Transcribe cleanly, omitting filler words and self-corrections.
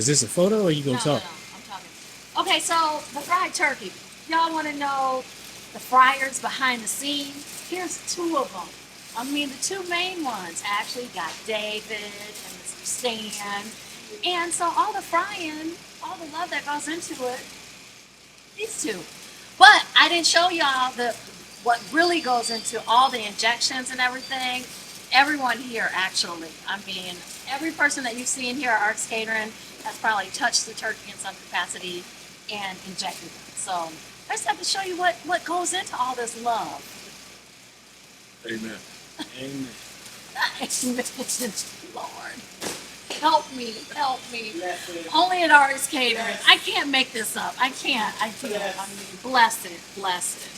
Is this a photo or you gonna talk? I'm talking. Okay, so the fried turkey. Y'all want to know the fryers behind the scenes? Here's two of them. I mean, the two main ones actually got David and Mr. Stan. And so all the frying, all the love that goes into it, these two. But I didn't show y'all the what really goes into all the injections and everything. Everyone here, actually. I mean, every person that you've seen here at Arts Catering has probably touched the turkey in some capacity and injected it. So I just have to show you what goes into all this love. Amen. Amen. Lord, help me, help me. Only at Arts Catering. I can't make this up. I can't. I can't. I mean, bless it, bless it.